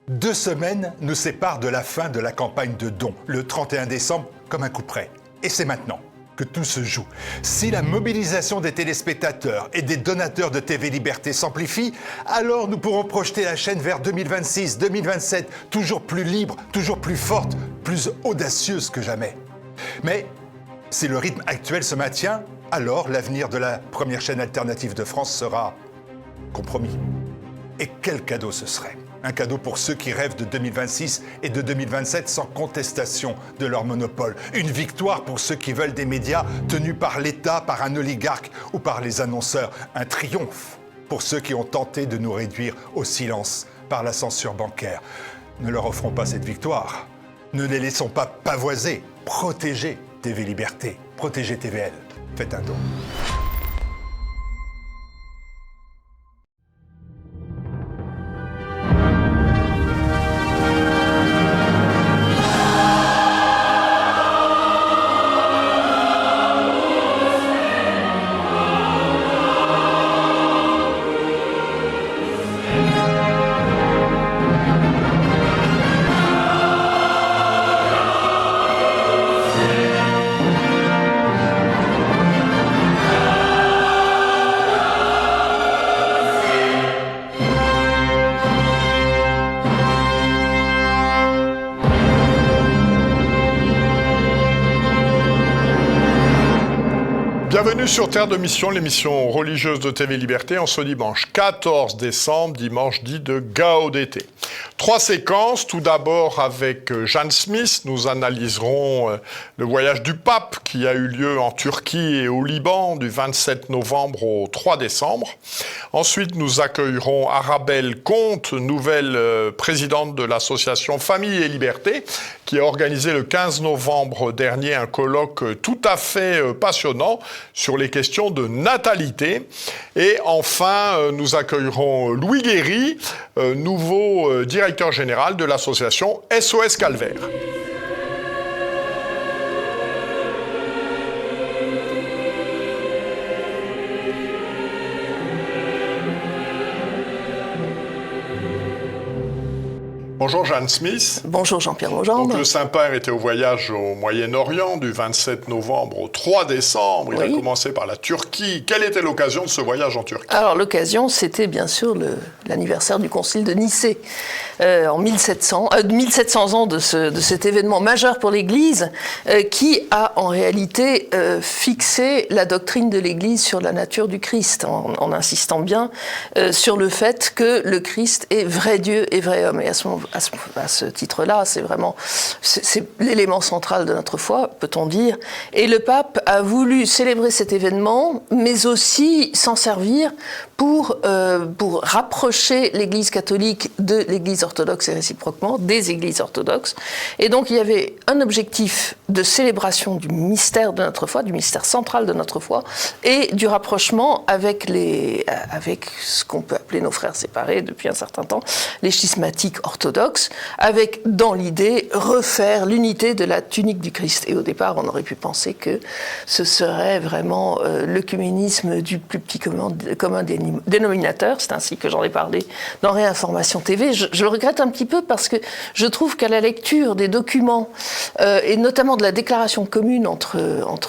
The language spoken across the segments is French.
2 semaines nous séparent de la fin de la campagne de dons, le 31 décembre, comme un coup près. Et c'est maintenant que tout se joue. Si la mobilisation des téléspectateurs et des donateurs de TV Liberté s'amplifie, alors nous pourrons projeter la chaîne vers 2026, 2027, toujours plus libre, toujours plus forte, plus audacieuse que jamais. Mais si le rythme actuel se maintient, alors l'avenir de la première chaîne alternative de France sera compromis. Et quel cadeau ce serait ? Un cadeau pour ceux qui rêvent de 2026 et de 2027 sans contestation de leur monopole. Une victoire pour ceux qui veulent des médias tenus par l'État, par un oligarque ou par les annonceurs. Un triomphe pour ceux qui ont tenté de nous réduire au silence par la censure bancaire. Ne leur offrons pas cette victoire. Ne les laissons pas pavoiser. Protégez TV Liberté. Protégez TVL. Faites un don. Bienvenue sur Terre de Mission, l'émission religieuse de TV Liberté, en ce dimanche 14 décembre, dimanche dit de Gao d'été. 3 séquences, tout d'abord avec Jeanne Smith, nous analyserons le voyage du pape qui a eu lieu en Turquie et au Liban du 27 novembre au 3 décembre. Ensuite, nous accueillerons Arabelle Comte, nouvelle présidente de l'association Famille et Liberté, qui a organisé le 15 novembre dernier un colloque tout à fait passionnant sur les questions de natalité. Et enfin, nous accueillerons Louis Guéry, nouveau directeur général de l'association SOS Calvaire. Bonjour Jeanne Smith. Bonjour Jean-Pierre Legendre. Donc le Saint-Père était au voyage au Moyen-Orient du 27 novembre au 3 décembre. Il a commencé par la Turquie. Quelle était l'occasion de ce voyage en Turquie ? Alors l'occasion, c'était bien sûr l'anniversaire du concile de Nicée. En 1700 ans de cet événement majeur pour l'Église qui a en réalité fixé la doctrine de l'Église sur la nature du Christ en insistant bien sur le fait que le Christ est vrai Dieu et vrai homme. Et à ce titre-là, c'est l'élément central de notre foi, peut-on dire. Et le pape a voulu célébrer cet événement, mais aussi s'en servir pour rapprocher l'Église catholique de l'Église orthodoxe et réciproquement des Églises orthodoxes. Et donc il y avait un objectif de célébration du mystère de notre foi, du mystère central de notre foi, et du rapprochement avec ce qu'on peut appeler nos frères séparés depuis un certain temps, les schismatiques orthodoxes, avec dans l'idée refaire l'unité de la tunique du Christ. Et au départ, on aurait pu penser que ce serait vraiment l'œcuménisme du plus petit commun dénominateur, c'est ainsi que j'en ai parlé dans Réinformation TV. Je le regrette un petit peu parce que je trouve qu'à la lecture des documents, et notamment de la déclaration commune entre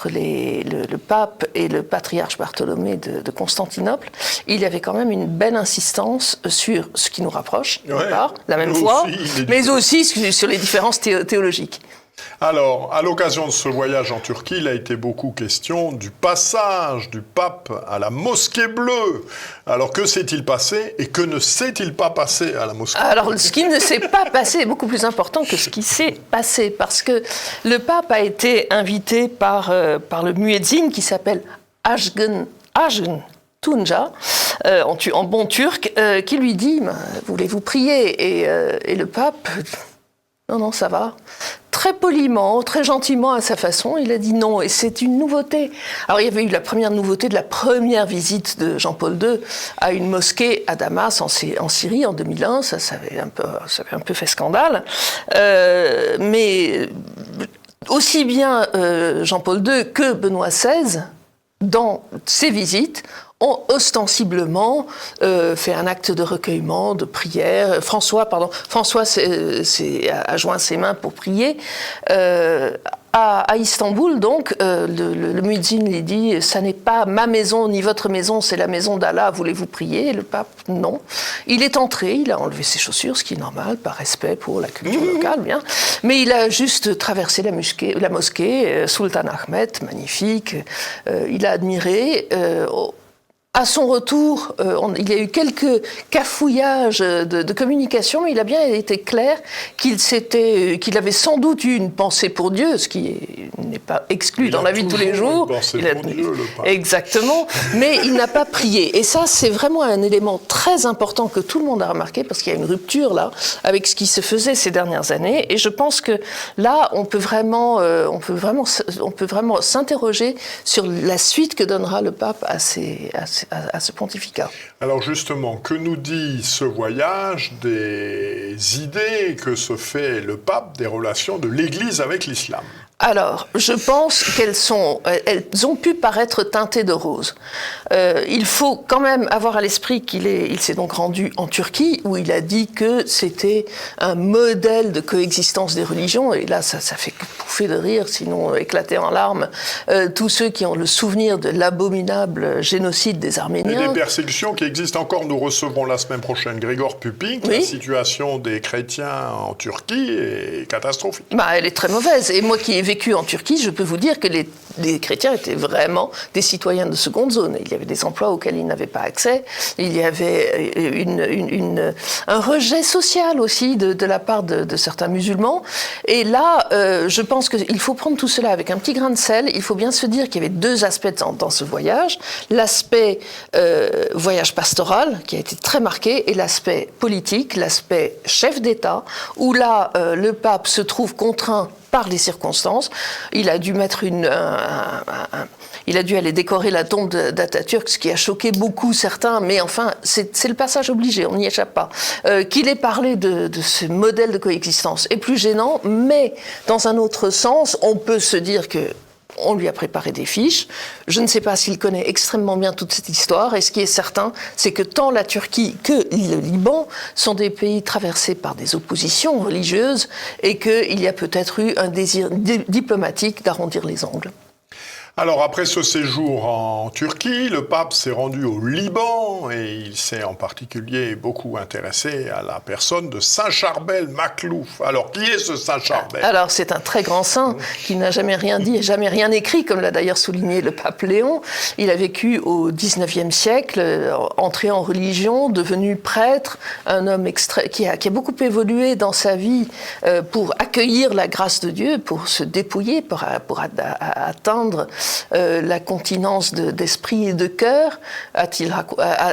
le pape et le patriarche Bartholomé de Constantinople, il y avait quand même une belle insistance sur ce qui nous rapproche, la même foi, mais aussi sur les différences théologiques. Alors, à l'occasion de ce voyage en Turquie, il a été beaucoup question du passage du pape à la mosquée bleue. Alors, que s'est-il passé et que ne s'est-il pas passé à la mosquée bleue ? Alors, ce qui ne s'est pas passé est beaucoup plus important que ce qui s'est passé, parce que le pape a été invité par le muezzin qui s'appelle Ajgun Tunca, en bon turc, qui lui dit « Voulez-vous prier ?» Et le pape « Non, ça va ». Très poliment, très gentiment à sa façon, il a dit non, et c'est une nouveauté. Alors il y avait eu la première nouveauté de la première visite de Jean-Paul II à une mosquée à Damas en Syrie en 2001, ça avait un peu fait scandale, mais aussi bien Jean-Paul II que Benoît XVI, dans ses visites, ont ostensiblement fait un acte de recueillement, de prière. François a joint ses mains pour prier. À Istanbul, donc, le muezzin lui dit « Ça n'est pas ma maison ni votre maison, c'est la maison d'Allah, voulez-vous prier ?» Et le pape, non. Il est entré, il a enlevé ses chaussures, ce qui est normal, par respect pour la culture locale, bien. Mais il a juste traversé la mosquée, Sultan Ahmed, magnifique. Il a admiré. À son retour, il y a eu quelques cafouillages de communication, mais il a bien été clair qu'il avait sans doute eu une pensée pour Dieu, ce qui n'est pas exclu dans la vie de tous les jours. Exactement, mais il n'a pas prié. Et ça, c'est vraiment un élément très important que tout le monde a remarqué, parce qu'il y a une rupture là avec ce qui se faisait ces dernières années. Et je pense que là, on peut vraiment s'interroger sur la suite que donnera le pape à ce pontificat. Alors justement, que nous dit ce voyage des idées que se fait le pape des relations de l'Église avec l'islam ? Alors, je pense elles ont pu paraître teintées de rose. Il faut quand même avoir à l'esprit il s'est donc rendu en Turquie, où il a dit que c'était un modèle de coexistence des religions, et là, ça fait pouffer de rire, sinon éclater en larmes, tous ceux qui ont le souvenir de l'abominable génocide des Arméniens. Et des persécutions qui existent encore. Nous recevrons la semaine prochaine Grégor Pupink. Oui. La situation des chrétiens en Turquie est catastrophique. Elle est très mauvaise, et moi qui ai vécu en Turquie, je peux vous dire que les chrétiens étaient vraiment des citoyens de seconde zone. Il y avait des emplois auxquels ils n'avaient pas accès. Il y avait un rejet social aussi de la part de certains musulmans. Et là, je pense qu'il faut prendre tout cela avec un petit grain de sel. Il faut bien se dire qu'il y avait deux aspects dans ce voyage. L'aspect voyage pastoral, qui a été très marqué, et l'aspect politique, l'aspect chef d'État, où là, le pape se trouve contraint par les circonstances. Il a dû il a dû aller décorer la tombe d'Atatürk, ce qui a choqué beaucoup certains, mais enfin, c'est le passage obligé, on n'y échappe pas. Qu'il ait parlé de ce modèle de coexistence est plus gênant, mais dans un autre sens, on peut se dire que on lui a préparé des fiches. Je ne sais pas s'il connaît extrêmement bien toute cette histoire. Et ce qui est certain, c'est que tant la Turquie que le Liban sont des pays traversés par des oppositions religieuses et qu'il y a peut-être eu un désir diplomatique d'arrondir les angles. Alors, après ce séjour en Turquie, le pape s'est rendu au Liban et il s'est en particulier beaucoup intéressé à la personne de Saint Charbel Maklouf. Alors, qui est ce Saint Charbel ? Alors, c'est un très grand saint qui n'a jamais rien dit et jamais rien écrit, comme l'a d'ailleurs souligné le pape Léon. Il a vécu au XIXe siècle, entré en religion, devenu prêtre, un homme qui a beaucoup évolué dans sa vie pour accueillir la grâce de Dieu, pour se dépouiller, pour atteindre la continence d'esprit et de cœur,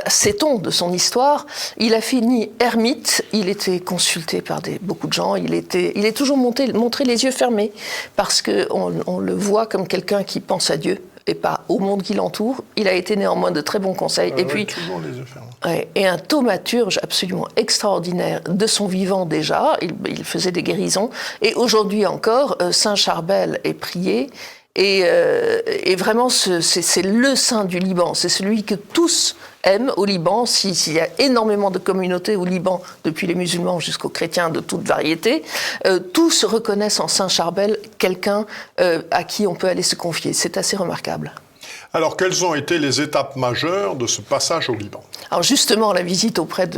sait-on de son histoire. Il a fini ermite, il était consulté par beaucoup de gens, il est toujours montré les yeux fermés, parce qu'on le voit comme quelqu'un qui pense à Dieu et pas au monde qui l'entoure. Il a été néanmoins de très bons conseils. Et puis, toujours les yeux fermés. Et un thaumaturge absolument extraordinaire de son vivant déjà. Il faisait des guérisons. Et aujourd'hui encore, Saint Charbel est prié. Et vraiment, c'est le saint du Liban. C'est celui que tous aiment au Liban. S'il y a énormément de communautés au Liban, depuis les musulmans jusqu'aux chrétiens de toute variété, tous reconnaissent en Saint Charbel quelqu'un à qui on peut aller se confier. C'est assez remarquable. Alors, quelles ont été les étapes majeures de ce passage au Liban ? Alors justement, la visite auprès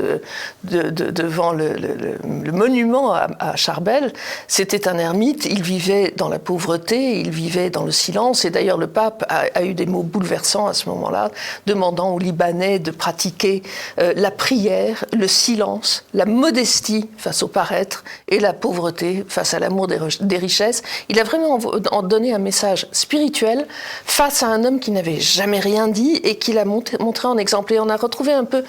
devant le monument à Charbel, c'était un ermite, il vivait dans la pauvreté, il vivait dans le silence, et d'ailleurs le pape a eu des mots bouleversants à ce moment-là, demandant aux Libanais de pratiquer la prière, le silence, la modestie face au paraître, et la pauvreté face à l'amour des richesses. Il a vraiment donné un message spirituel face à un homme qui n'avait jamais rien dit et qu'il a montré en exemple. Et on a retrouvé un peu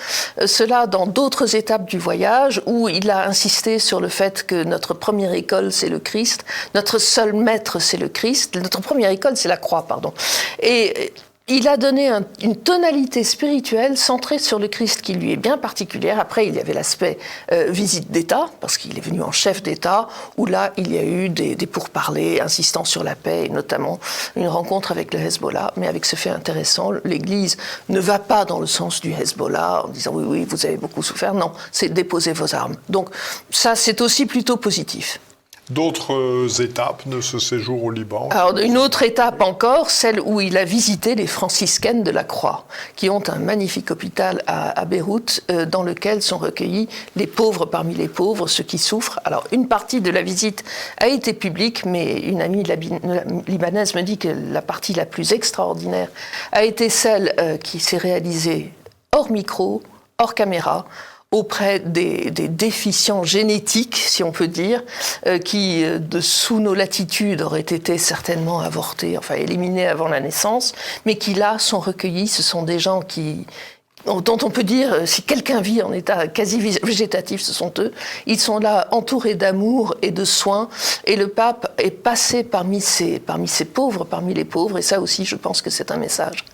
cela dans d'autres étapes du voyage, où il a insisté sur le fait que notre première école, c'est le Christ, notre seul maître, c'est le Christ, notre première école, c'est la croix, pardon. Et Il a donné une tonalité spirituelle centrée sur le Christ qui lui est bien particulière. Après, il y avait l'aspect visite d'État, parce qu'il est venu en chef d'État, où là, il y a eu des pourparlers insistant sur la paix, et notamment une rencontre avec le Hezbollah. Mais avec ce fait intéressant, l'Église ne va pas dans le sens du Hezbollah en disant oui, vous avez beaucoup souffert. Non, c'est déposer vos armes. Donc ça, c'est aussi plutôt positif. D'autres étapes de ce séjour au Liban? Alors, une autre étape encore, celle où il a visité les franciscaines de la Croix, qui ont un magnifique hôpital à Beyrouth, dans lequel sont recueillis les pauvres parmi les pauvres, ceux qui souffrent. Alors, une partie de la visite a été publique, mais une amie libanaise me dit que la partie la plus extraordinaire a été celle qui s'est réalisée hors micro, hors caméra, auprès des déficients génétiques, si on peut dire, qui, sous nos latitudes, auraient été certainement avortés, enfin éliminés avant la naissance, mais qui là sont recueillis. Ce sont des gens dont on peut dire, si quelqu'un vit en état quasi végétatif, ce sont eux. Ils sont là entourés d'amour et de soins, et le pape est passé parmi ces pauvres, parmi les pauvres, et ça aussi, je pense que c'est un message.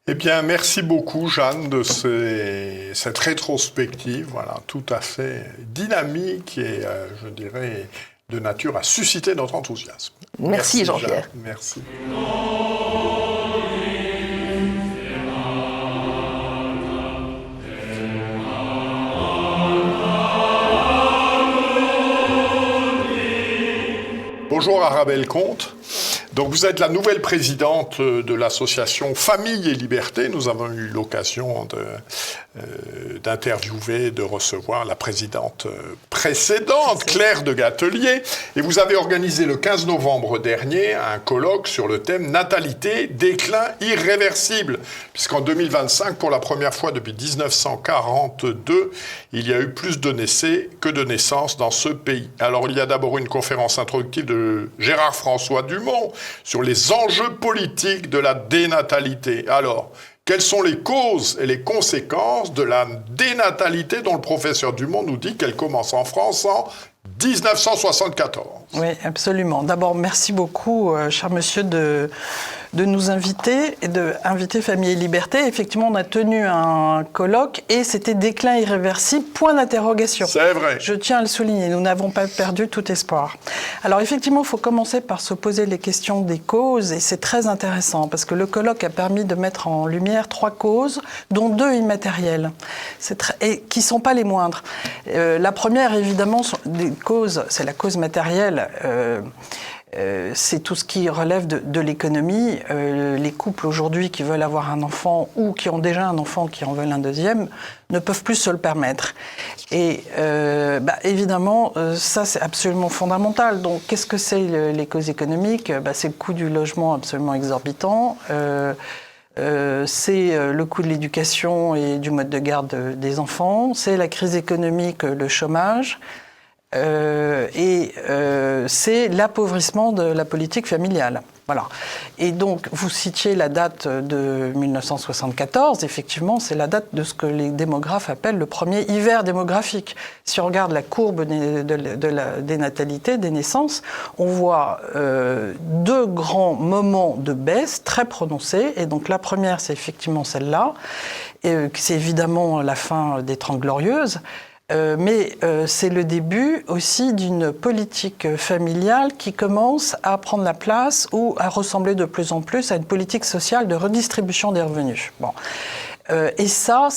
Eh bien, merci beaucoup, Jeanne, de cette rétrospective, voilà, tout à fait dynamique et, je dirais, de nature à susciter notre enthousiasme. Merci Jean-Pierre. Jeanne. Merci. Bonjour Arabelle Comte. Donc vous êtes la nouvelle présidente de l'association Famille et Liberté. Nous avons eu l'occasion d'interviewer, de recevoir la présidente précédente, Claire de Gatelier. Et vous avez organisé le 15 novembre dernier un colloque sur le thème « Natalité, déclin irréversible ». Puisqu'en 2025, pour la première fois depuis 1942, il y a eu plus de naissances que de naissances dans ce pays. Alors il y a d'abord une conférence introductive de Gérard-François Dumont sur les enjeux politiques de la dénatalité. Alors, quelles sont les causes et les conséquences de la dénatalité dont le professeur Dumont nous dit qu'elle commence en France en 1974? Oui, absolument. D'abord, merci beaucoup, cher monsieur, de nous inviter et d'inviter Famille et Liberté. Effectivement, on a tenu un colloque et c'était déclin irréversible, point d'interrogation. C'est vrai. Je tiens à le souligner, nous n'avons pas perdu tout espoir. Alors effectivement, il faut commencer par se poser les questions des causes et c'est très intéressant parce que le colloque a permis de mettre en lumière 3 causes, dont 2 immatérielles, et qui ne sont pas les moindres. La première, évidemment, des causes, c'est la cause matérielle. C'est tout ce qui relève de l'économie. Les couples aujourd'hui qui veulent avoir un enfant ou qui ont déjà un enfant qui en veulent un deuxième ne peuvent plus se le permettre. Et évidemment, ça c'est absolument fondamental. Donc qu'est-ce que c'est les causes économiques? C'est le coût du logement absolument exorbitant. C'est le coût de l'éducation et du mode de garde des enfants. C'est la crise économique, le chômage. C'est l'appauvrissement de la politique familiale. Voilà. Et donc, vous citiez la date de 1974. Effectivement, c'est la date de ce que les démographes appellent le premier hiver démographique. Si on regarde la courbe de la dénatalité, des naissances, on voit 2 grands moments de baisse très prononcés. Et donc, la première, c'est effectivement celle-là. C'est évidemment la fin des 30 Glorieuses. Mais c'est le début aussi d'une politique familiale qui commence à prendre la place ou à ressembler de plus en plus à une politique sociale de redistribution des revenus. Bon. Et ça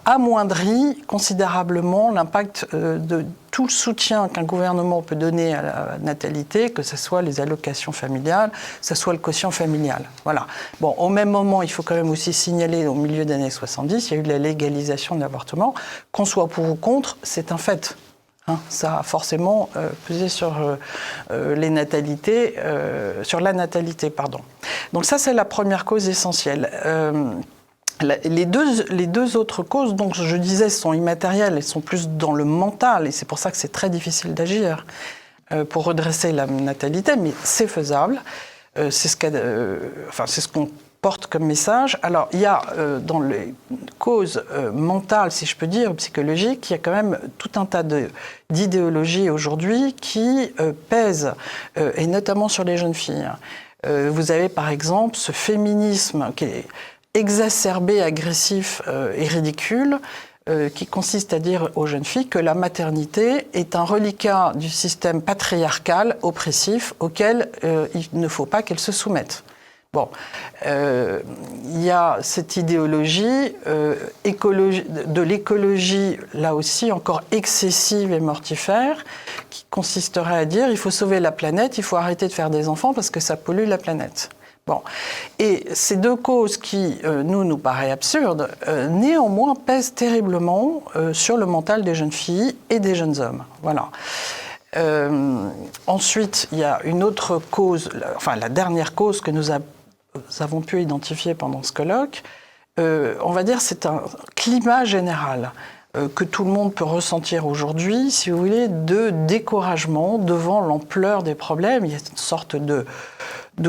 amoindrit considérablement l'impact de tout le soutien qu'un gouvernement peut donner à la natalité, que ce soit les allocations familiales, que ce soit le quotient familial. Voilà. Bon, au même moment, il faut quand même aussi signaler, au milieu des années 70, il y a eu la légalisation de l'avortement. Qu'on soit pour ou contre, c'est un fait. Ça a forcément pesé sur les natalités, sur la natalité, pardon. Donc ça, c'est la première cause essentielle. Les deux autres causes, donc je disais, sont immatérielles, elles sont plus dans le mental, et c'est pour ça que c'est très difficile d'agir pour redresser la natalité, mais c'est faisable. C'est ce qu'on porte comme message. Alors, il y a dans les causes mentales, si je peux dire, psychologiques, il y a quand même tout un tas d'idéologies aujourd'hui qui pèsent, et notamment sur les jeunes filles. Vous avez par exemple ce féminisme qui est exacerbé, agressif et ridicule, qui consiste à dire aux jeunes filles que la maternité est un reliquat du système patriarcal oppressif auquel il ne faut pas qu'elles se soumettent. Bon, il y a cette idéologie de l'écologie, là aussi encore excessive et mortifère, qui consisterait à dire il faut sauver la planète, il faut arrêter de faire des enfants parce que ça pollue la planète. Bon. Et ces deux causes qui, nous paraissent absurdes, néanmoins pèsent terriblement sur le mental des jeunes filles et des jeunes hommes. Voilà. Ensuite, il y a une autre cause, enfin la dernière cause que nous avons pu identifier pendant ce colloque, on va dire c'est un climat général que tout le monde peut ressentir aujourd'hui, si vous voulez, de découragement devant l'ampleur des problèmes. Il y a une sorte de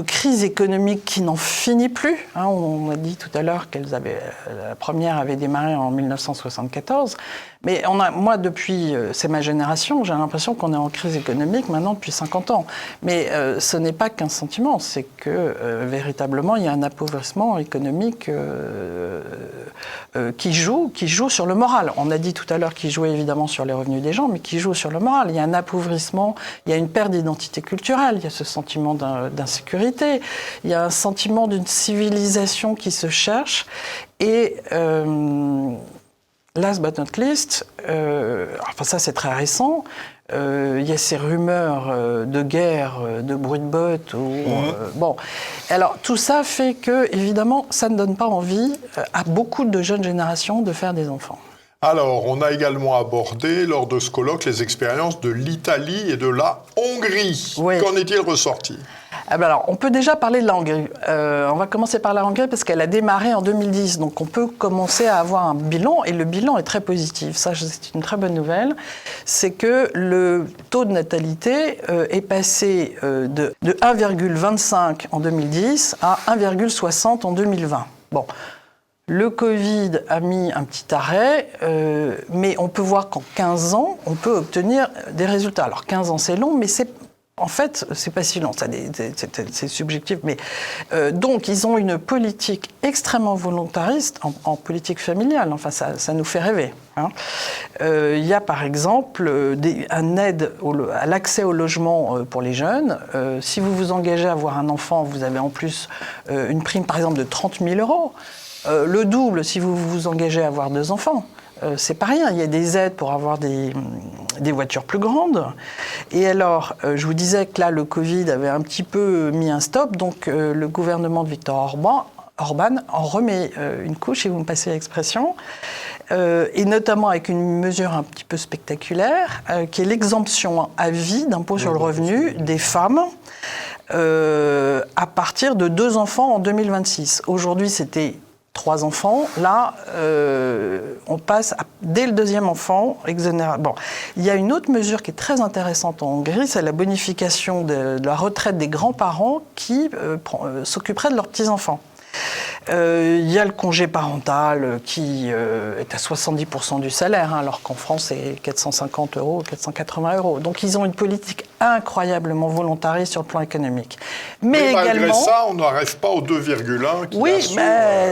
crise économique qui n'en finit plus. Hein, on a dit tout à l'heure la première avait démarré en 1974. Mais moi, depuis, c'est ma génération, j'ai l'impression qu'on est en crise économique maintenant depuis 50 ans. Mais ce n'est pas qu'un sentiment, c'est que véritablement, il y a un appauvrissement économique qui joue sur le moral. On a dit tout à l'heure qu'il jouait évidemment sur les revenus des gens, mais qui joue sur le moral. Il y a un appauvrissement, il y a une perte d'identité culturelle, il y a ce sentiment d'insécurité, il y a un sentiment d'une civilisation qui se cherche. Et last but not least, enfin ça c'est très récent, il y a ces rumeurs de guerre, de bruit de bottes. Bon, alors tout ça fait que, évidemment, ça ne donne pas envie à beaucoup de jeunes générations de faire des enfants. Alors, on a également abordé, lors de ce colloque, les expériences de l'Italie et de la Hongrie. Oui. Qu'en est-il ressorti ? Alors, on peut déjà parler de la Hongrie. On va commencer par la Hongrie parce qu'elle a démarré en 2010. Donc, on peut commencer à avoir un bilan, et le bilan est très positif. Ça, c'est une très bonne nouvelle. C'est que le taux de natalité est passé de 1,25 en 2010 à 1,60 en 2020. Bon. Le Covid a mis un petit arrêt, mais on peut voir qu'en 15 ans, on peut obtenir des résultats. Alors 15 ans, c'est long, mais en fait, c'est pas si long, c'est subjectif. Mais donc, ils ont une politique extrêmement volontariste en politique familiale. Enfin, ça nous fait rêver. Hein. Il y a par exemple un aide à l'accès au logement pour les jeunes. Si vous vous engagez à avoir un enfant, vous avez en plus une prime, par exemple, de 30 000 €. Le double si vous vous engagez à avoir 2 enfants. C'est pas rien. Il y a des aides pour avoir des voitures plus grandes. Et alors, je vous disais que là, le Covid avait un petit peu mis un stop. Donc, le gouvernement de Viktor Orban en remet une couche, si vous me passez l'expression, et notamment avec une mesure un petit peu spectaculaire, qui est l'exemption à vie d'impôt sur le revenu des femmes à partir de 2 enfants en 2026. Aujourd'hui, c'était 3 enfants. Là, on passe dès le 2e enfant, exonérable. Bon, il y a une autre mesure qui est très intéressante en Hongrie, c'est la bonification de la retraite des grands-parents qui s'occuperaient de leurs petits-enfants. Il y a le congé parental qui est à 70% du salaire, hein, alors qu'en France, c'est 450 €, 480 €. Donc, ils ont une politique incroyablement volontariste sur le plan économique. Mais malgré également, ça, on n'arrive pas au 2,1 qui assure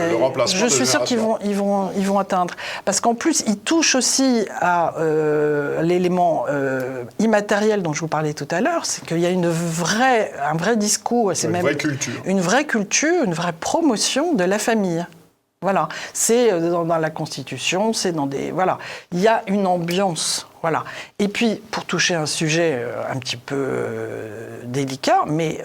le remplacement. Je suis sûr qu'ils vont atteindre. Parce qu'en plus, ils touchent aussi à l'élément immatériel dont je vous parlais tout à l'heure, c'est qu'il y a un vrai discours, une vraie culture, une vraie promotion de la famille. Voilà, c'est dans la Constitution, c'est dans des... Voilà, il y a une ambiance, voilà. Et puis, pour toucher un sujet un petit peu délicat, mais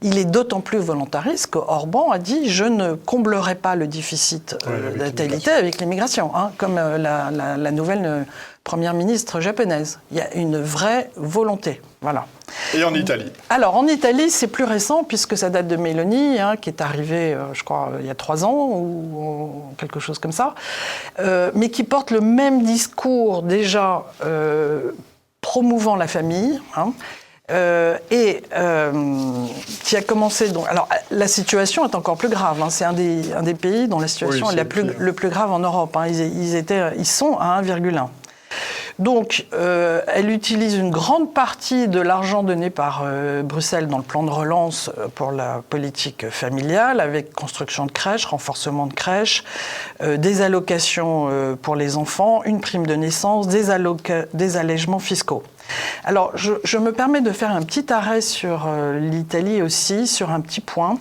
il est d'autant plus volontariste qu'Orban a dit « je ne comblerai pas le déficit de natalité avec l'immigration hein, », comme la nouvelle première ministre japonaise. Il y a une vraie volonté, voilà. Et en Italie ? Alors, en Italie, c'est plus récent, puisque ça date de Meloni, hein, qui est arrivée, je crois, il y a 3 ans, ou quelque chose comme ça, mais qui porte le même discours, déjà, promouvant la famille, hein, et qui a commencé... Donc, alors, la situation est encore plus grave. Hein, c'est un des pays dont la situation est le plus grave en Europe. Hein, ils sont à 1,1. Donc, elle utilise une grande partie de l'argent donné par Bruxelles dans le plan de relance pour la politique familiale, avec construction de crèches, renforcement de crèches, des allocations pour les enfants, une prime de naissance, des allègements fiscaux. Alors, je me permets de faire un petit arrêt sur l'Italie aussi, sur un petit point,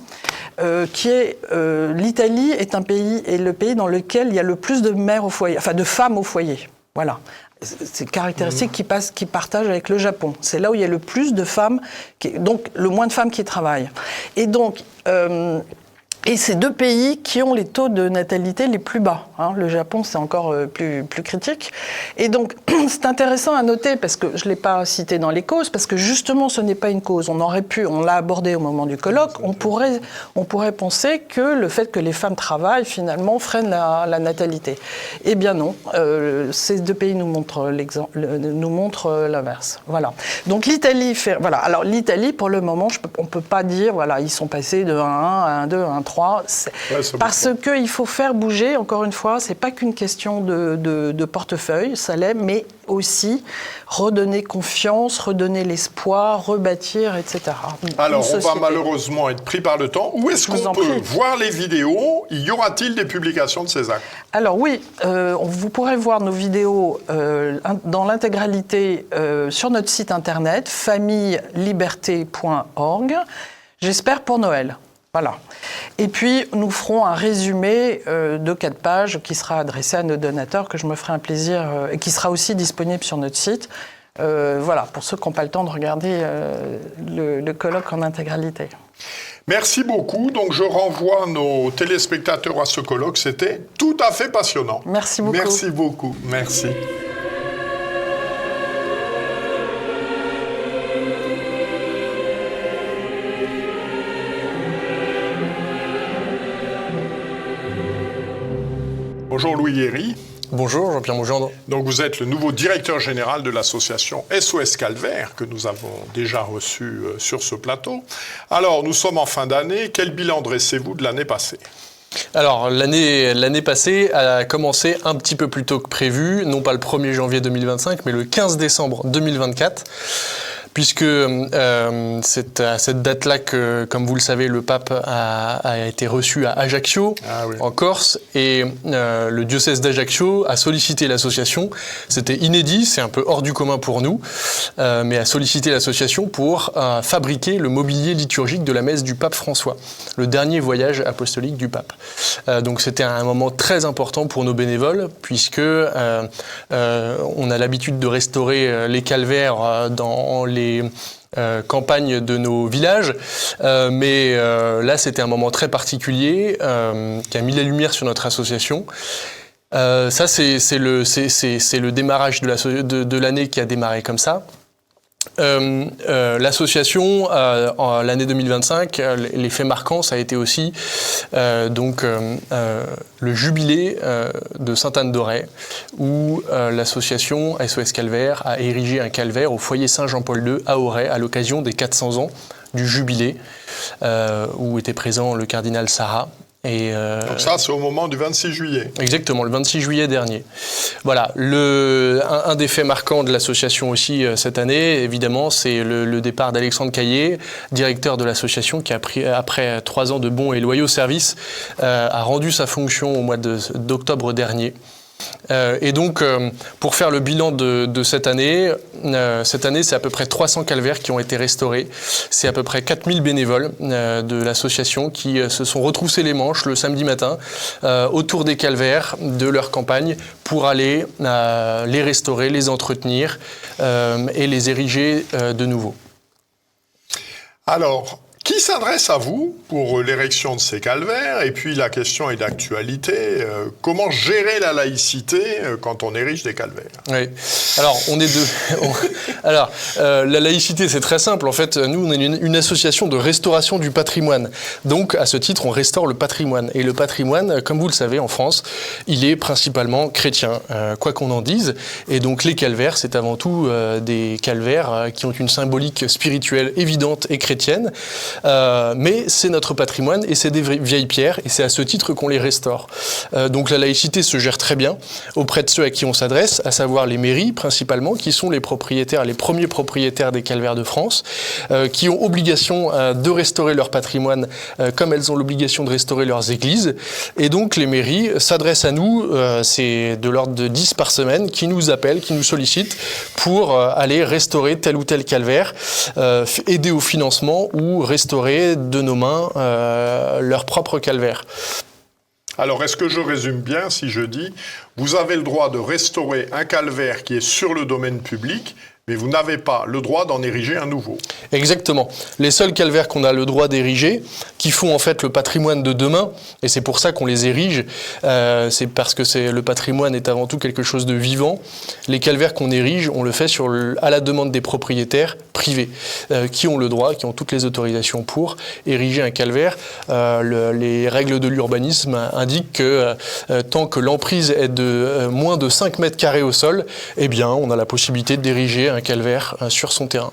qui est l'Italie est le pays dans lequel il y a le plus de mères au foyer, enfin de femmes au foyer. Voilà. C'est caractéristique qui partagent avec le Japon. C'est là où il y a le plus de femmes, donc le moins de femmes qui travaillent. Et donc, et c'est deux pays qui ont les taux de natalité les plus bas. Le Japon, c'est encore plus critique. Et donc, c'est intéressant à noter, parce que je ne l'ai pas cité dans les causes, parce que justement, ce n'est pas une cause. On l'a abordé au moment du colloque, on pourrait penser que le fait que les femmes travaillent, finalement, freine la natalité. Eh bien non, ces deux pays nous montrent l'inverse. Voilà. Donc l'Italie fait... Voilà. Alors l'Italie, pour le moment, on ne peut pas dire, voilà, ils sont passés de 1 à 1, 2, 1, 3, parce qu'il faut faire bouger, encore une fois, c'est pas qu'une question de portefeuille, ça l'est, mais aussi redonner confiance, redonner l'espoir, rebâtir, etc. Alors, on va malheureusement être pris par le temps. Où est-ce qu'on peut voir les vidéos? Y aura-t-il des publications de ces actes? Alors oui, vous pourrez voir nos vidéos dans l'intégralité sur notre site internet, familleliberté.org, j'espère pour Noël. Voilà. Et puis, nous ferons un résumé de 4 pages qui sera adressé à nos donateurs, que je me ferai un plaisir, et qui sera aussi disponible sur notre site. Voilà, pour ceux qui n'ont pas le temps de regarder le colloque en intégralité. Merci beaucoup. Donc, je renvoie nos téléspectateurs à ce colloque. C'était tout à fait passionnant. Merci beaucoup. Merci beaucoup. Merci. Bonjour Louis Héry. Bonjour Jean-Pierre Mougendre. Donc vous êtes le nouveau directeur général de l'association SOS Calvaire, que nous avons déjà reçu sur ce plateau. Alors nous sommes en fin d'année, quel bilan dressez-vous de l'année passée ? Alors, l'année passée a commencé un petit peu plus tôt que prévu, non pas le 1er janvier 2025, mais le 15 décembre 2024. Puisque c'est à cette date-là que, comme vous le savez, le pape a été reçu à Ajaccio, en Corse, et le diocèse d'Ajaccio a sollicité l'association. C'était inédit, c'est un peu hors du commun pour nous, mais a sollicité l'association pour fabriquer le mobilier liturgique de la messe du pape François, le dernier voyage apostolique du pape. Donc c'était un moment très important pour nos bénévoles, puisque on a l'habitude de restaurer les calvaires dans les campagnes de nos villages, mais là c'était un moment très particulier qui a mis la lumière sur notre association. Ça c'est le démarrage de l'année qui a démarré comme ça. L'association, l'année 2025, l'effet marquant, ça a été aussi le jubilé de Sainte-Anne-d'Auray, où l'association SOS Calvaire a érigé un calvaire au foyer Saint-Jean-Paul II à Auray à l'occasion des 400 ans du jubilé, où était présent le cardinal Sarah. Donc ça, c'est au moment du 26 juillet. Exactement, le 26 juillet dernier. Voilà, un des faits marquants de l'association aussi cette année, évidemment, c'est le départ d'Alexandre Caillé, directeur de l'association, qui après 3 ans de bons et loyaux services, a rendu sa fonction au mois d'octobre dernier. Et donc, pour faire le bilan de cette année, c'est à peu près 300 calvaires qui ont été restaurés. C'est à peu près 4000 bénévoles de l'association qui se sont retroussés les manches le samedi matin autour des calvaires de leur campagne pour aller les restaurer, les entretenir et les ériger de nouveau. Alors, qui s'adresse à vous pour l'érection de ces calvaires? Et puis la question est d'actualité. Comment gérer la laïcité quand on érige des calvaires? Oui. Alors, la laïcité, c'est très simple. En fait, nous, on est une association de restauration du patrimoine. Donc, à ce titre, on restaure le patrimoine. Et le patrimoine, comme vous le savez, en France, il est principalement chrétien, quoi qu'on en dise. Et donc, les calvaires, c'est avant tout des calvaires qui ont une symbolique spirituelle évidente et chrétienne. mais c'est notre patrimoine et c'est des vieilles pierres et c'est à ce titre qu'on les restaure. Donc la laïcité se gère très bien auprès de ceux à qui on s'adresse, à savoir les mairies principalement, qui sont les propriétaires, les premiers propriétaires des calvaires de France, qui ont obligation de restaurer leur patrimoine comme elles ont l'obligation de restaurer leurs églises. Et donc les mairies s'adressent à nous, c'est de l'ordre de 10 par semaine, qui nous appellent, qui nous sollicitent pour aller restaurer tel ou tel calvaire, aider au financement ou restaurer de nos mains leur propre calvaire. Alors, est-ce que je résume bien si je dis, vous avez le droit de restaurer un calvaire qui est sur le domaine public, mais vous n'avez pas le droit d'en ériger un nouveau? Exactement. Les seuls calvaires qu'on a le droit d'ériger, qui font en fait le patrimoine de demain, et c'est pour ça qu'on les érige, c'est parce que le patrimoine est avant tout quelque chose de vivant. Les calvaires qu'on érige, on le fait à la demande des propriétaires privés, qui ont le droit, qui ont toutes les autorisations pour ériger un calvaire. Les règles de l'urbanisme indiquent que tant que l'emprise est de moins de 5 mètres carrés au sol, eh bien, on a la possibilité d'ériger un calvaire sur son terrain.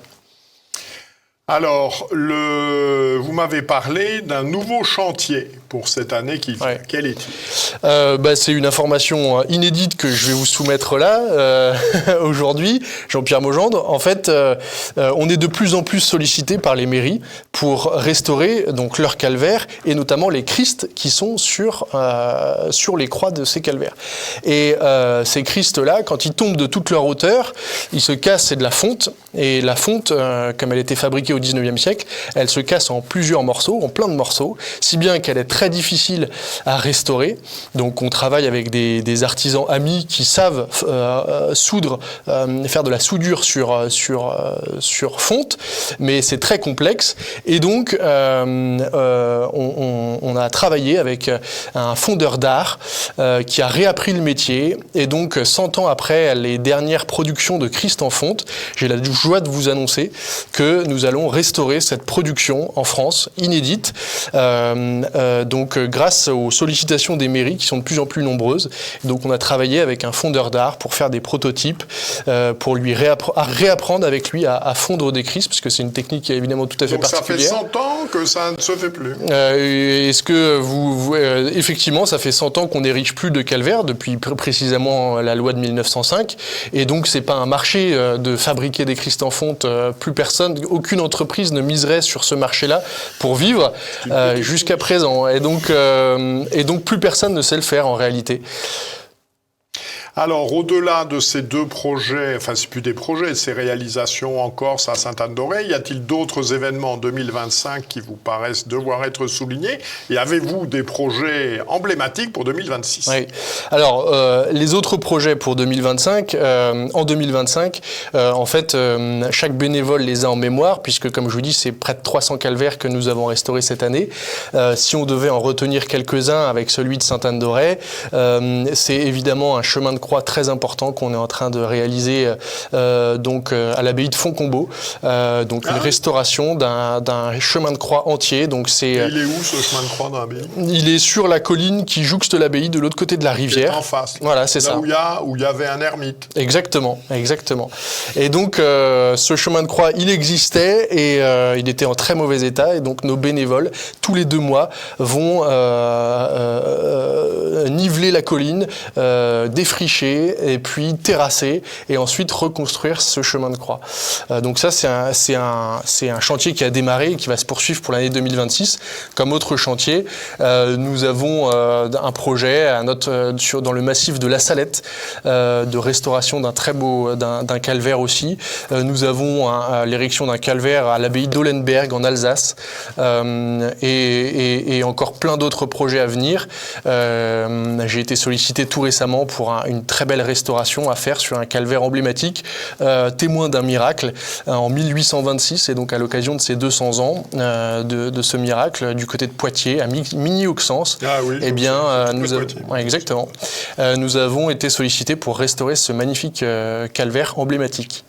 Alors, vous m'avez parlé d'un nouveau chantier pour cette année qui vient. Ouais. Quel est-il? C'est une information inédite que je vais vous soumettre là, aujourd'hui, Jean-Pierre Maugendre. En fait, on est de plus en plus sollicité par les mairies pour restaurer donc leurs calvaires et notamment les Christ qui sont sur les croix de ces calvaires. Et ces Christ-là, quand ils tombent de toute leur hauteur, ils se cassent, c'est de la fonte. Et la fonte, comme elle était fabriquée au 19e siècle, elle se casse en plusieurs morceaux, en plein de morceaux, si bien qu'elle est très difficile à restaurer. Donc on travaille avec des artisans amis qui savent soudre, faire de la soudure sur fonte, mais c'est très complexe. Et donc on a travaillé avec un fondeur d'art qui a réappris le métier. Et donc 100 ans après les dernières productions de Christ en fonte, j'ai la joie de vous annoncer que nous allons restaurer cette production en France, inédite, donc grâce aux sollicitations des mairies qui sont de plus en plus nombreuses. Donc on a travaillé avec un fondeur d'art pour faire des prototypes, pour lui réapprendre avec lui à fondre des Christ, parce que c'est une technique qui est évidemment tout à fait particulière. Donc ça fait 100 ans que ça ne se fait plus. Est-ce que effectivement, ça fait 100 ans qu'on n'érige plus de calvaire, depuis précisément la loi de 1905, et donc c'est pas un marché de fabriquer des Christ en fonte, plus personne, aucune entreprise ne miserait sur ce marché-là pour vivre jusqu'à présent. Et donc plus personne ne sait le faire en réalité. Alors, au-delà de ces deux projets, enfin, c'est plus des projets, ces réalisations en Corse, à Sainte-Anne-d'Auray, y a-t-il d'autres événements en 2025 qui vous paraissent devoir être soulignés? Et avez-vous des projets emblématiques pour 2026? Oui. Alors, les autres projets pour 2025, en 2025, en fait, chaque bénévole les a en mémoire, puisque, comme je vous dis, c'est près de 300 calvaires que nous avons restaurés cette année. Si on devait en retenir quelques-uns avec celui de Sainte-Anne-d'Auray, c'est évidemment un chemin de croix très important qu'on est en train de réaliser à l'abbaye de Fontcombault, une restauration d'un chemin de croix entier. Donc il est où ce chemin de croix dans l'abbaye? Il est sur la colline qui jouxte l'abbaye de l'autre côté de la rivière. En face. Voilà, c'est ça. Où il y avait un ermite. Exactement. Et donc ce chemin de croix, il existait et il était en très mauvais état. Et donc nos bénévoles, tous les 2 mois, vont niveler la colline, défricher et puis terrasser et ensuite reconstruire ce chemin de croix. Donc ça, c'est un chantier qui a démarré et qui va se poursuivre pour l'année 2026. Comme autre chantier, nous avons un projet dans le massif de La Salette de restauration d'un très beau d'un calvaire aussi. Nous avons l'érection d'un calvaire à l'abbaye d'Ollenberg en Alsace et encore plein d'autres projets à venir. J'ai été sollicité tout récemment pour une très belle restauration à faire sur un calvaire emblématique, témoin d'un miracle en 1826, et donc à l'occasion de ces 200 ans de ce miracle du côté de Poitiers, à Migny-Auxances. Ah oui, eh bien, exactement. Nous avons été sollicités pour restaurer ce magnifique calvaire emblématique.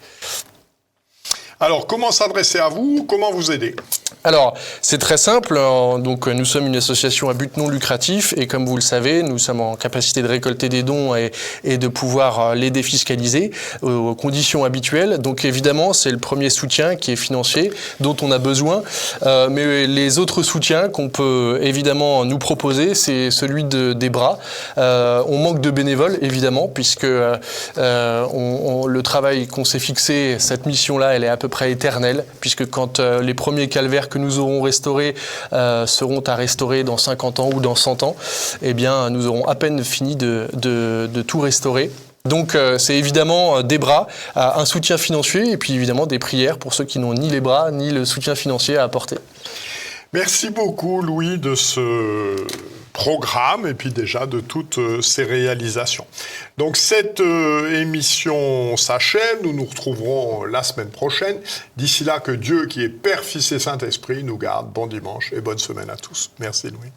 Alors, comment s'adresser à vous? Comment vous aider? Alors, c'est très simple. Donc, nous sommes une association à but non lucratif et comme vous le savez, nous sommes en capacité de récolter des dons et de pouvoir les défiscaliser aux conditions habituelles. Donc, évidemment, c'est le premier soutien qui est financier, dont on a besoin. Mais les autres soutiens qu'on peut évidemment nous proposer, c'est celui des bras. On manque de bénévoles, évidemment, puisque le travail qu'on s'est fixé, cette mission-là, elle est à peu près éternelle, puisque quand les premiers calvaires que nous aurons restaurés seront à restaurer dans 50 ans ou dans 100 ans, eh bien, nous aurons à peine fini de tout restaurer. Donc c'est évidemment des bras, un soutien financier et puis évidemment des prières pour ceux qui n'ont ni les bras ni le soutien financier à apporter. Merci beaucoup Louis de ce programme et puis déjà de toutes ces réalisations. Donc cette émission s'achève, nous nous retrouverons la semaine prochaine. D'ici là, que Dieu qui est Père, Fils et Saint-Esprit nous garde. Bon dimanche et bonne semaine à tous. Merci Louis.